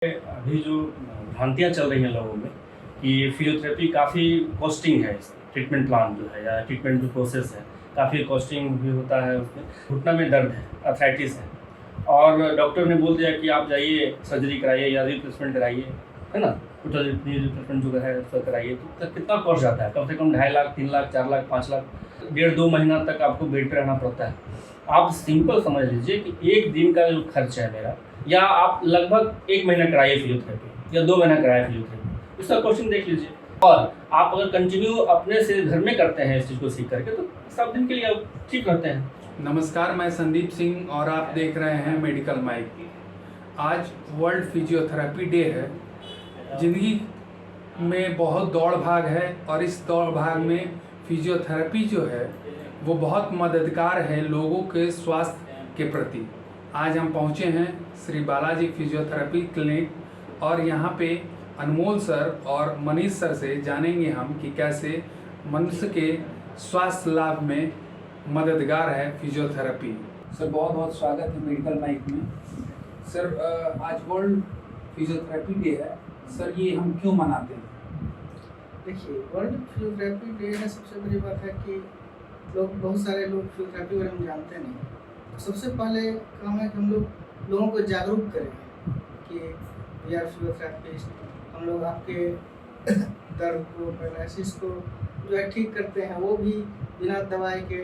अभी जो भ्रांतियाँ चल रही हैं लोगों में कि फिजियोथेरेपी काफ़ी कॉस्टिंग है, ट्रीटमेंट प्लान जो है या ट्रीटमेंट जो प्रोसेस है काफ़ी कॉस्टिंग भी होता है। उसमें घुटना में दर्द है, अर्थराइटिस है और डॉक्टर ने बोल दिया कि आप जाइए सर्जरी कराइए या रिप्लेसमेंट कराइए, है ना। टोटल रिप्लेसमेंट जो है उसका कराइए तो कितना कॉस्ट जाता है? कम से कम 2.5 लाख, 3 लाख, 4 लाख, 5 लाख, 1.5-2 महीना तक आपको बेड पर रहना पड़ता है। आप सिंपल समझ लीजिए कि एक दिन का जो खर्च है मेरा, या आप लगभग 1 महीना कराइए फिजियोथेरेपी या 2 महीना कराइए फिजियोथेरेपी, उसका कॉस्टिंग देख लीजिए। और आप अगर कंटिन्यू अपने से घर में करते हैं इस चीज़ को सीख करके तो सब दिन के लिए आप ठीक रहते हैं। नमस्कार, मैं संदीप सिंह और आप देख रहे हैं मेडिकल माइक। आज वर्ल्ड फिजियोथेरेपी डे है। ज़िंदगी में बहुत दौड़ भाग है और इस दौड़ भाग में फिजियोथेरेपी जो है वो बहुत मददगार है लोगों के स्वास्थ्य के प्रति। आज हम पहुंचे हैं श्री बालाजी फिजियोथेरेपी क्लिनिक और यहाँ पे अनमोल सर और मनीष सर से जानेंगे हम कि कैसे मनुष्य के स्वास्थ्य लाभ में मददगार है फिजियोथेरेपी। सर बहुत बहुत स्वागत है मेडिकल माइक में। सर आज वर्ल्ड फिजियोथेरेपी डे है। सर ये हम क्यों मनाते हैं? देखिए, वर्ल्ड फिजियोथेरेपी डे है, सबसे बड़ी बात है कि बहुत सारे लोग फिजियोथेरेपी के बारे में जानते नहीं। सबसे पहले काम है कि हम लोग लोगों को जागरूक करें कि वी आर फिजियोथेरेपिस्ट। हम लोग आपके दर्द को, पैरालिसिस को जो है ठीक करते हैं, वो भी बिना दवाई के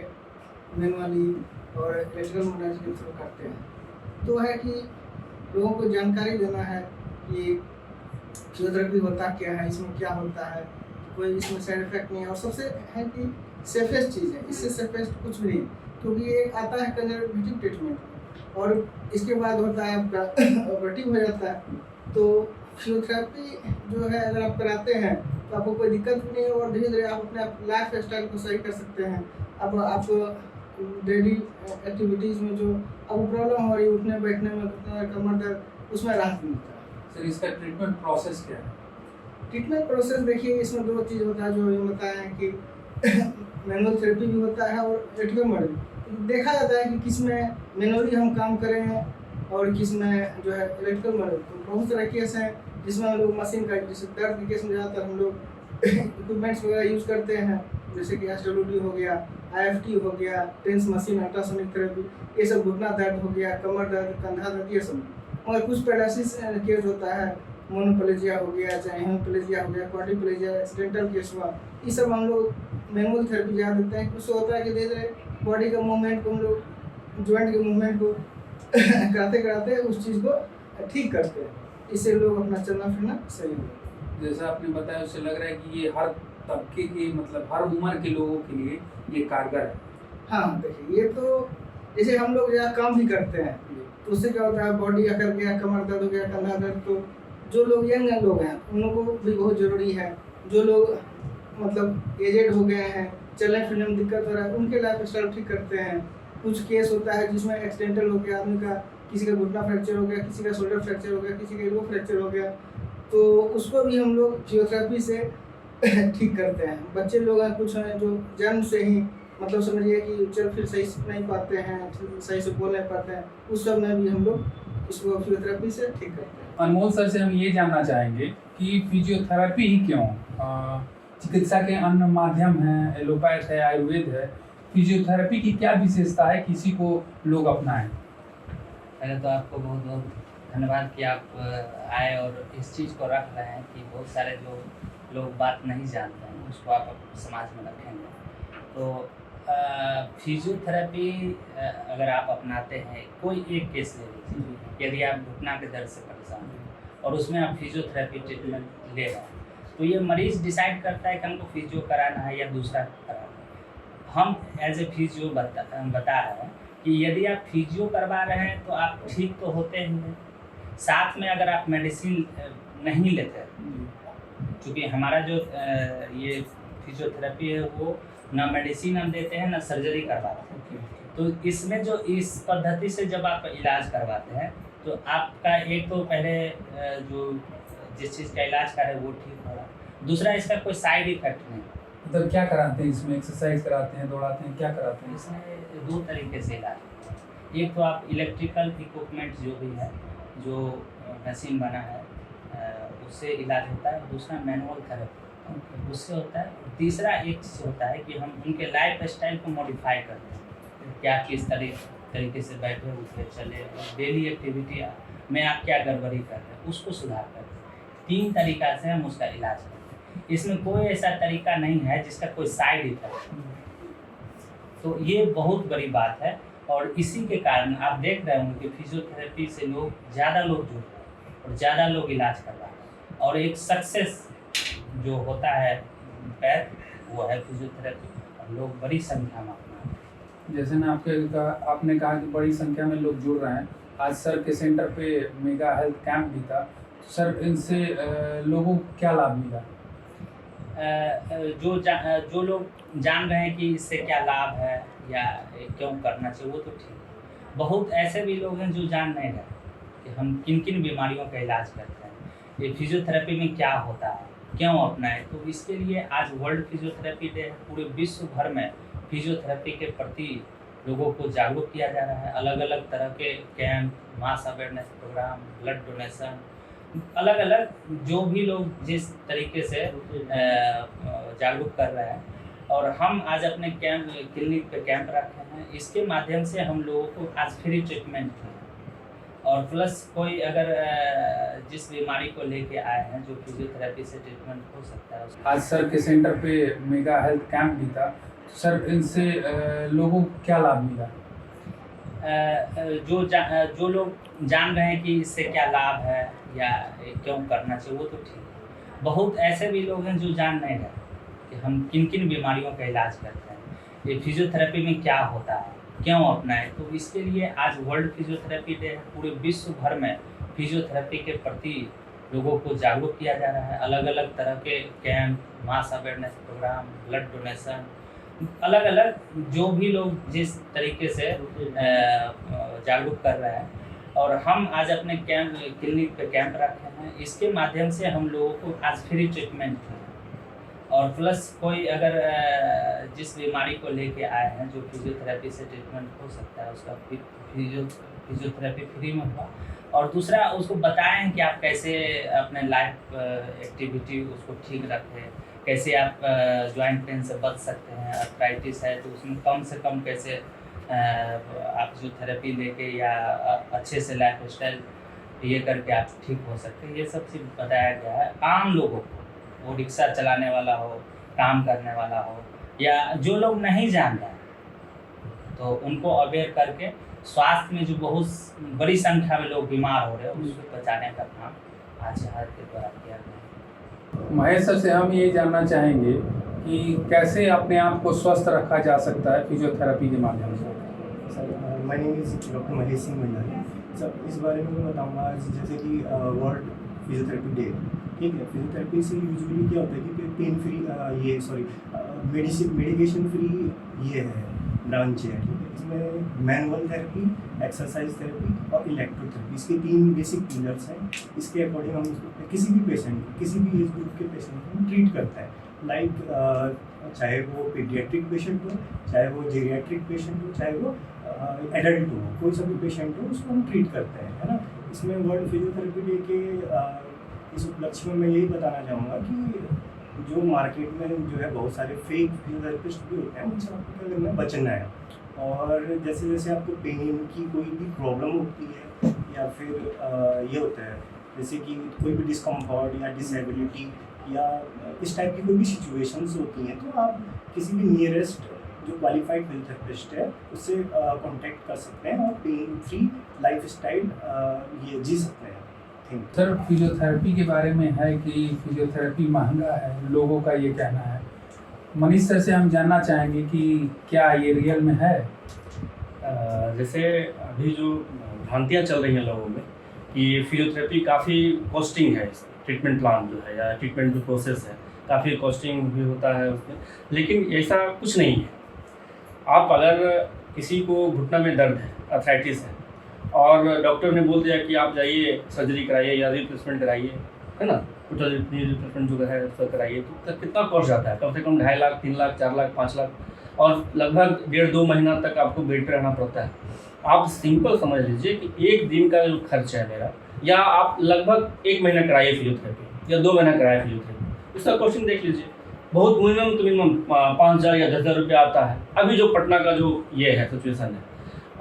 मैनुअली और इलेक्ट्रिकल मोटर्स के थ्रू करते हैं। तो है कि लोगों को जानकारी देना है कि फिजियोथेरेपी होता क्या है, इसमें क्या होता है, कोई इसमें साइड इफेक्ट नहीं है, और सबसे है कि सेफेस्ट चीज़ है, इससे सेफेस्ट कुछ भी नहीं, क्योंकि ये आता है कंजर्वेटिव ट्रीटमेंट और इसके बाद होता है आपका ऑपरेटिव हो जाता है। तो फिजियोथेरेपी जो है अगर आप कराते हैं तो आपको कोई दिक्कत भी नहीं है और धीरे धीरे आप अपने लाइफ स्टाइल को सही कर सकते हैं। अब आप डेली एक्टिविटीज़ में जो अब प्रॉब्लम हो रही है उठने बैठने में, कमर दर्द, उसमें राहत मिलता है। सर इसका ट्रीटमेंट प्रोसेस क्या है? ट्रीटमेंट प्रोसेस देखिए, इसमें 2 चीज़ होता है जो ये बताया है कि मैनुअल थेरेपी भी होता है और इलेक्ट्रिकल मॉडल। देखा जाता है कि किस में मैनुअली हम काम करें और किस में जो है इलेक्ट्रिकल मॉडल। तो बहुत सारे केस हैं जिसमें हम लोग मशीन का, जैसे दर्द के केस में ज़्यादातर हम लोग इक्विपमेंट्स वगैरह यूज़ करते हैं, जैसे कि SWD हो गया, IFT हो गया, टेंस मशीन, अल्ट्रासोनिक थेरेपी, ये सब। घुटना दर्द हो गया, कमर दर्द, कंधा दर्द, ये सब। और कुछ पैरालिसिस केस होता है, मोनोप्लेजिया हो गया, चाहे हेमोप्लेजिया हो गया, क्वाड्रिप्लेजिया, एक्सीडेंटल केस हुआ, ये सब हम लोग मैनुअल थेरेपी ज़्यादा देते हैं। उससे होता है कि धीरे धीरे बॉडी का मूवमेंट को, हम लोग जॉइंट के मूवमेंट को कराते कराते उस चीज़ को ठीक करते हैं। इससे लोग अपना चलना फिरना सही हो। जैसा आपने बताया उससे लग रहा है कि ये हर तबके के, मतलब हर उम्र के लोगों के लिए ये कारगर है। हाँ, देखिए, ये तो जैसे हम लोग जहाँ काम भी करते हैं तो उससे क्या होता है, बॉडी अकर गया, कमर दर्द हो गया, कंधा दर्द, तो जो लोग यंग लोग हैं उन लोगों को भी बहुत ज़रूरी है। जो लोग मतलब एजेड हो गए हैं, चलने फिरने में दिक्कत हो रहा है, उनके लाइफ स्टाइल ठीक करते हैं। कुछ केस होता है जिसमें एक्सीडेंटल हो गया आदमी का, किसी का घुटना फ्रैक्चर हो गया, किसी का शोल्डर फ्रैक्चर हो गया, किसी का एल्बो फ्रैक्चर हो गया, तो उसको भी हम लोग फिजियोथेरेपी से ठीक करते हैं। बच्चे लोग हैं, कुछ हैं जो जन्म से ही मतलब समझिए कि चल फिर सही से नहीं पाते हैं, सही से बोल नहीं पाते हैं, उस सब में भी हम लोग इसको फिजियोथेरेपी से ठीक करते हैं। अनमोल सर से हम ये जानना चाहेंगे कि फिजियोथेरेपी ही क्यों? चिकित्सा के अन्य माध्यम हैं, एलोपैथ है, आयुर्वेद है, फिजियोथेरेपी की क्या विशेषता है किसी को लोग अपनाएं? पहले तो आपको बहुत बहुत धन्यवाद कि आप आए और इस चीज़ को रख रहे हैं कि बहुत सारे जो लोग बात नहीं जानते हैं उसको आप समाज में रखेंगे। तो फिजियोथेरेपी अगर आप अपनाते हैं, कोई एक केस ले लीजिए, यदि आप घुटना के दर्द से परेशान हैं और उसमें आप फिजियोथेरेपी ट्रीटमेंट ले रहे हैं, तो ये मरीज़ डिसाइड करता है कि हमको फिजियो कराना है या दूसरा कराना है। हम एज ए फिजियो बता रहे हैं कि यदि आप फिजियो करवा रहे हैं तो आप ठीक तो होते ही हैं, साथ में अगर आप मेडिसिन नहीं लेते, क्योंकि हमारा जो ये फिजियोथेरेपी है वो ना मेडिसिन हम देते हैं ना सर्जरी करवाते हैं। तो इसमें जो इस पद्धति से जब आप इलाज करवाते हैं तो आपका एक तो पहले जो जिस चीज़ का इलाज कर रहे हैं वो ठीक हो रहा है, दूसरा इसका कोई साइड इफेक्ट नहीं। मतलब क्या कराते हैं इसमें? एक्सरसाइज कराते हैं, दौड़ाते हैं, क्या कराते हैं? इसमें 2 तरीके से इलाज होता है। एक तो आप इलेक्ट्रिकल इक्विपमेंट जो भी है, जो मशीन बना है उससे इलाज होता है, और दूसरा मैनुअल थेरेपी उससे होता है। तीसरा एक चीज़ होता है कि हम उनके लाइफ स्टाइल को मॉडिफाई करते हैं, क्या किस तरीके से बैठे उठे चले, और डेली एक्टिविटी में आप क्या गड़बड़ी कर रहे हैं उसको सुधार करते हैं। 3 तरीका से हम उसका इलाज करते हैं। इसमें कोई ऐसा तरीका नहीं है जिसका कोई साइड इफेक्ट हो। तो ये बहुत बड़ी बात है, और इसी के कारण आप देख रहे होंगे कि फिजियोथेरेपी से ज़्यादा लोग जुड़ रहे हैं और ज़्यादा लोग इलाज कर रहे हैं, और एक सक्सेस जो होता है पैर वो है फिजियोथेरेपी, और लोग बड़ी संख्या में अपना रहे हैं। जैसे ना आपने कहा कि बड़ी संख्या में लोग जुड़ रहे हैं। आज सर के सेंटर पे मेगा हेल्थ कैंप भी था। सर, इनसे लोगों को क्या लाभ मिला? जो लोग जान रहे हैं कि इससे क्या लाभ है या क्यों करना चाहिए वो तो ठीक है। बहुत ऐसे भी लोग हैं जो जान नहीं रहे कि हम किन किन बीमारियों का इलाज करते हैं, ये फिजियोथेरेपी में क्या होता है, क्यों अपनाएं। तो इसके लिए आज वर्ल्ड फिजियोथेरेपी डे है। पूरे विश्व भर में फिजियोथेरेपी के प्रति लोगों को जागरूक किया जा रहा है। अलग अलग तरह के कैंप, मास अवेयरनेस प्रोग्राम, ब्लड डोनेशन, अलग अलग जो भी लोग जिस तरीके से जागरूक कर रहे हैं। और हम आज अपने क्लिनिक पे कैंप रखे हैं। इसके माध्यम से हम लोगों को आज फ्री ट्रीटमेंट है, और प्लस कोई अगर जिस बीमारी को लेके आए हैं जो फिजियोथेरेपी से ट्रीटमेंट हो सकता है। आज सर के सेंटर पे मेगा हेल्थ कैंप भी था। सर, इनसे लोगों को क्या लाभ मिला? जो लोग जान रहे हैं कि इससे क्या लाभ है या क्यों करना चाहिए वो तो ठीक है। बहुत ऐसे भी लोग हैं जो जान नहीं रहे कि हम किन किन बीमारियों का इलाज करते हैं, ये फिजियोथेरेपी में क्या होता है, क्यों अपनाएं। तो इसके लिए आज वर्ल्ड फिजियोथेरेपी डे है। पूरे विश्व भर में फिजियोथेरेपी के प्रति लोगों को जागरूक किया जा रहा है। अलग अलग तरह के कैंप, मास अवेयरनेस प्रोग्राम, ब्लड डोनेशन, अलग अलग जो भी लोग जिस तरीके से जागरूक कर रहे हैं। और हम आज अपने क्लिनिक पे कैंप रखे हैं। इसके माध्यम से हम लोगों को आज फ्री ट्रीटमेंट है, और प्लस कोई अगर जिस बीमारी को लेके आए हैं जो फिजियोथेरेपी से ट्रीटमेंट हो सकता है उसका फिजियोथेरेपी फ्री में हुआ। और दूसरा उसको बताएं कि आप कैसे अपने लाइफ एक्टिविटी उसको ठीक रखें, कैसे आप जॉइंट पेन से बच सकते हैं। आर्थराइटिस है तो उसमें कम से कम कैसे आप जो थेरेपी लेके या अच्छे से लाइफ स्टाइल ये करके आप ठीक हो सकते हैं। ये सब चीज़ बताया गया है आम लोगों को, वो रिक्शा चलाने वाला हो, काम करने वाला हो, या जो लोग नहीं जान रहे तो उनको अवेयर करके स्वास्थ्य में जो बहुत बड़ी संख्या में लोग बीमार हो रहे हैं उसको बचाने का काम आज हाथ के द्वारा किया गया। महेश सर से हम ये जानना चाहेंगे कि कैसे अपने आप को स्वस्थ रखा जा सकता है फिजियोथेरेपी के माध्यम से। Sir, my name is doctor Mahesh Singh Bhandari. Sir, इस बारे में मैं बताऊंगा जैसे कि वर्ल्ड फिजियोथेरेपी डे, ठीक है। फिजियोथेरेपी से यूजुअली क्या होता है कि पेन फ्री मेडिकेशन फ्री ये है ब्रांच है, ठीक है। इसमें मैनुअल थेरेपी, एक्सरसाइज थेरेपी और इलेक्ट्रोथेरेपी, इसके 3 बेसिक पिलर्स हैं। इसके अकॉर्डिंग हम किसी भी पेशेंट, किसी भी एज ग्रुप के पेशेंट को हम ट्रीट करते हैं। लाइक चाहे वो पीडियाट्रिक पेशेंट हो, चाहे वो जेरियाट्रिक पेशेंट हो, चाहे वो एडल्ट हो, कोई सा भी पेशेंट हो उसको हम ट्रीट करते हैं, है ना। इसमें वर्ल्ड फिजियोथेरेपी डे के इस उपलक्ष्य में मैं यही बताना चाहूँगा कि जो मार्केट में जो है बहुत सारे फेक फिजियोथेरेपिस्ट भी होते हैं, उनसे आपको क्या करना है, बचना है। और जैसे जैसे आपको पेन की कोई भी प्रॉब्लम होती है या फिर ये होता है जैसे कि कोई भी डिस्कम्फर्ट या डिसेबिलिटी या इस टाइप की कोई भी सिचुएशंस होती हैं, तो आप किसी भी नियरेस्ट जो क्वालिफाइड फिजियोथेरेपिस्ट है उससे कांटेक्ट कर सकते हैं और पेन फ्री लाइफ स्टाइल ये जी सकते हैं। सर, फिजियोथेरेपी के बारे में है कि फिजियोथेरेपी महंगा है, लोगों का ये कहना है। मनीष सर से हम जानना चाहेंगे कि क्या ये रियल में है? जैसे अभी जो भ्रांतियाँ चल रही हैं लोगों में कि फिजियोथेरेपी काफ़ी कॉस्टिंग है, ट्रीटमेंट प्लान जो है या ट्रीटमेंट जो प्रोसेस है काफ़ी कॉस्टिंग भी होता है उसमें, लेकिन ऐसा कुछ नहीं है। आप अगर किसी को घुटना में दर्द है, आर्थराइटिस है, और डॉक्टर ने बोल दिया कि आप जाइए सर्जरी कराइए या रिप्लेसमेंट कराइए, है ना, टोटल रिप्लेसमेंट जो है उसका कराइए, तो कितना कॉस्ट जाता है? कम से कम 2.5 लाख, 3 लाख, 4 लाख, 5 लाख, और लगभग 1.5-2 महीना तक आपको बेड पर रहना पड़ता है। आप सिंपल समझ लीजिए कि एक दिन का जो खर्च है मेरा, या आप लगभग 1 महीना कराइए फिजियोथेरेपी, या 2 महीना कराया फिजियोथेरेपी, उसका कॉस्टिंग देख लीजिए। बहुत मिनिमम तो मिनिमम 5,000 या 10,000 रुपये आता है अभी जो पटना का जो ये है सिचुएशन है।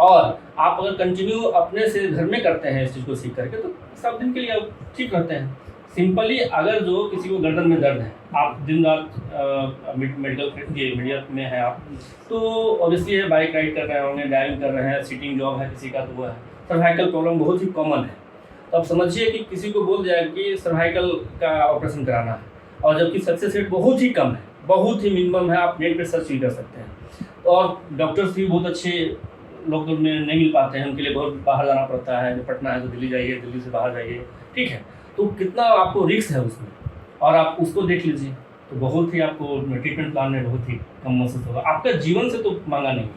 और आप अगर कंटिन्यू अपने से घर में करते हैं इस चीज़ को सीख करके तो 7 दिन के लिए आप ठीक रहते हैं। सिंपली अगर जो किसी को गर्दन में दर्द है, आप दिन रात मीडिया में है आप, तो ऑब्वियसली है बाइक राइड कर रहे होंगे, ड्राइविंग कर रहे हैं, सिटिंग जॉब है किसी का, तो वो है सर्वाइकल प्रॉब्लम बहुत ही कॉमन है। तो आप समझिए कि किसी को बोल जाए कि सर्वाइकल का ऑपरेशन कराना है और जबकि सक्सेस रेट बहुत ही कम है, बहुत ही मिनिमम है, आप नेट पर सर्च भी कर सकते हैं। और डॉक्टर्स भी बहुत अच्छे लॉकडाउन में नहीं मिल पाते हैं, उनके लिए बहुत बाहर जाना पड़ता है। पटना है तो दिल्ली जाइए, दिल्ली से बाहर जाइए, ठीक है। तो कितना आपको रिस्क है उसमें, और आप उसको देख लीजिए तो बहुत ही आपको ट्रीटमेंट प्लान में बहुत ही कम महसूस होगा। आपका जीवन से तो महंगा नहीं है।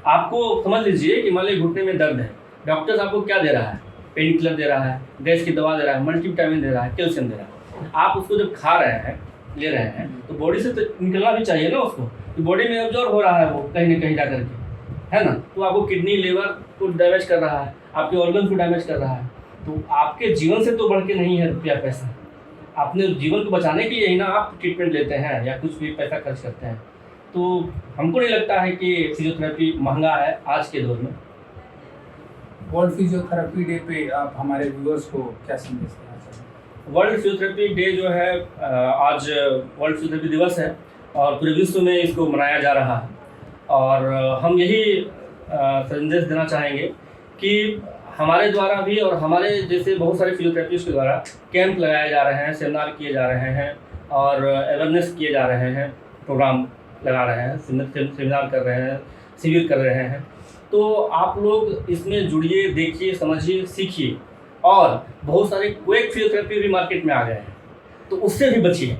आपको समझ लीजिए कि मान लीजिए घुटने में दर्द है, डॉक्टर्स आपको क्या दे रहा है, पेन किलर दे रहा है, गैस की दवा दे रहा है, मल्टीविटामिन दे रहा है, कैल्शियम दे रहा है। आप उसको जब खा रहे हैं, ले रहे हैं, तो बॉडी से तो निकलना भी चाहिए ना उसको, तो बॉडी में एब्जॉर्ब हो रहा है वो कहीं ना कहीं जा करके, है ना। तो आपको किडनी लीवर को डैमेज कर रहा है, आपके ऑर्गन को डैमेज कर रहा है। तो आपके जीवन से तो बढ़ के नहीं है रुपया पैसा। अपने जीवन को बचाने के लिए ही ना आप ट्रीटमेंट लेते हैं या कुछ भी पैसा खर्च करते हैं। तो हमको नहीं लगता है कि फिजियोथेरेपी महंगा है आज के दौर में। वर्ल्ड फिजियोथेरेपी डे पे आप हमारे व्यूअर्स को क्या संदेश देना चाहेंगे? वर्ल्ड फिजियोथेरेपी डे जो है आज वर्ल्ड फिजियोथेरेपी दिवस है और पूरे विश्व में इसको मनाया जा रहा है। और हम यही संदेश देना चाहेंगे कि हमारे द्वारा भी और हमारे जैसे बहुत सारे फिजियोथेरेपिस्ट के द्वारा कैंप लगाए जा रहे हैं, सेमिनार किए जा रहे हैं और अवेयरनेस किए जा रहे हैं, प्रोग्राम लगा रहे हैं, सेमिनार कर रहे हैं, शिविर कर रहे हैं। तो आप लोग इसमें जुड़िए, देखिए, समझिए, सीखिए। और बहुत सारे क्विक फिजियोथेरेपी भी मार्केट में आ गए हैं, तो उससे भी बचिए,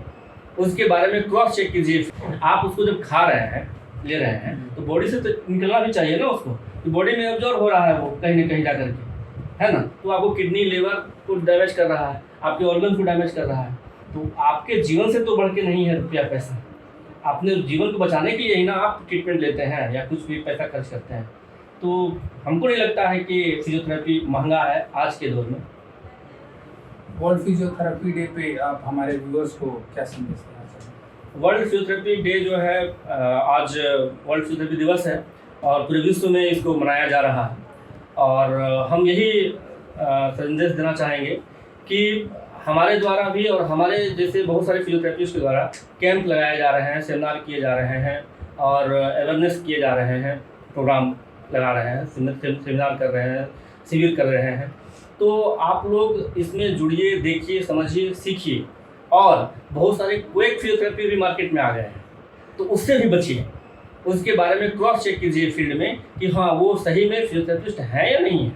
उसके बारे में क्रॉस चेक कीजिए। आप उसको जब खा रहे हैं, ले रहे हैं, तो बॉडी से तो निकलना भी चाहिए ना उसको, तो बॉडी में एब्जॉर्ब हो रहा है वो कहीं ना कहीं जा करके, है ना। तो आपको किडनी लीवर को डैमेज कर रहा है, आपके ऑर्गन को डैमेज कर रहा है। तो आपके जीवन से तो बढ़ के नहीं है रुपया पैसा। अपने जीवन को बचाने के लिए ही ना आप ट्रीटमेंट लेते हैं या कुछ भी पैसा खर्च करते हैं। तो हमको नहीं लगता है कि फिजियोथेरेपी महंगा है आज के दौर में। वर्ल्ड फिजियोथेरेपी डे पे आप हमारे व्यूअर्स को क्या संदेश देना चाहेंगे? वर्ल्ड फिजियोथेरेपी डे जो है आज वर्ल्ड फिजियोथेरेपी दिवस है और पूरे विश्व में इसको मनाया जा रहा है। और हम यही संदेश देना चाहेंगे कि हमारे द्वारा भी और हमारे जैसे बहुत सारे फिजियोथेरेपिस्ट के द्वारा कैंप लगाए जा रहे हैं, सेमिनार किए जा रहे हैं और अवेयरनेस किए जा रहे हैं, प्रोग्राम लगा रहे हैं, सेमिनार कर रहे हैं, शिविर कर रहे हैं। तो आप लोग इसमें जुड़िए, देखिए, समझिए, सीखिए। और बहुत सारे क्विक फिजियोथेरेपी भी मार्केट में आ गए हैं, तो उससे भी बचिए, उसके बारे में क्रॉस चेक कीजिए फील्ड में कि हाँ वो सही में फिजियोथेरेपिस्ट है या नहीं है।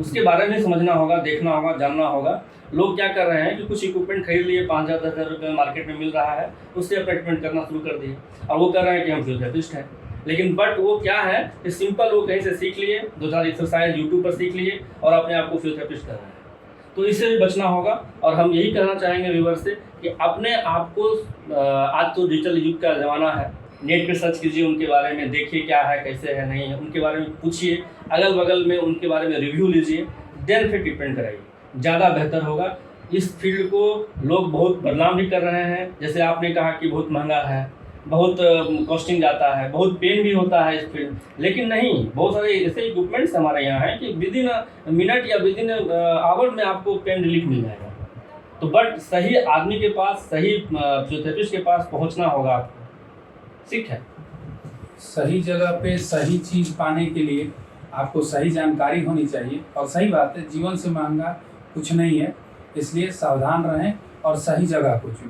उसके बारे में समझना होगा, देखना होगा, जानना होगा। लोग क्या कर रहे हैं कि कुछ इक्विपमेंट खरीद लिए, 5,000 10,000 रुपये मार्केट में मिल रहा है, उससे अपना ट्रीटमेंट करना शुरू कर दिए और वो कर रहे हैं कि हम फिजियोथेरेपिस्ट हैं। लेकिन बट वो क्या है कि सिंपल वो कहीं से सीख लिए, 2-4 एक्सरसाइज यूट्यूब पर सीख लिए और अपने आप को फिजियोथेरेपिस्ट कर रहे हैं। तो इससे भी बचना होगा। और हम यही कहना चाहेंगे व्यूअर्स से कि अपने आप को, आज तो डिजिटल युग का ज़माना है, नेट पे सर्च कीजिए, उनके बारे में देखिए क्या है, कैसे है, नहीं है, उनके बारे में पूछिए, अगल बगल में उनके बारे में रिव्यू लीजिए, देन फिर ट्रीटमेंट कराइए, ज़्यादा बेहतर होगा। इस फील्ड को लोग बहुत बदनाम भी कर रहे हैं, जैसे आपने कहा कि बहुत महंगा है, बहुत कॉस्टिंग जाता है, बहुत पेन भी होता है इस फील्ड। लेकिन नहीं, बहुत सारे ऐसे इक्विपमेंट्स हमारे यहाँ हैं कि विद इन मिनट या विद इन आवर में आपको पेन रिलीफ मिल जाएगा। तो बट सही आदमी के पास, सही फिजियोथेरेपिस्ट के पास पहुँचना होगा आपको, ठीक है। सही जगह पे सही चीज़ पाने के लिए आपको सही जानकारी होनी चाहिए। और सही बात है, जीवन से महंगा कुछ नहीं है, इसलिए सावधान रहें और सही जगह को चुनें।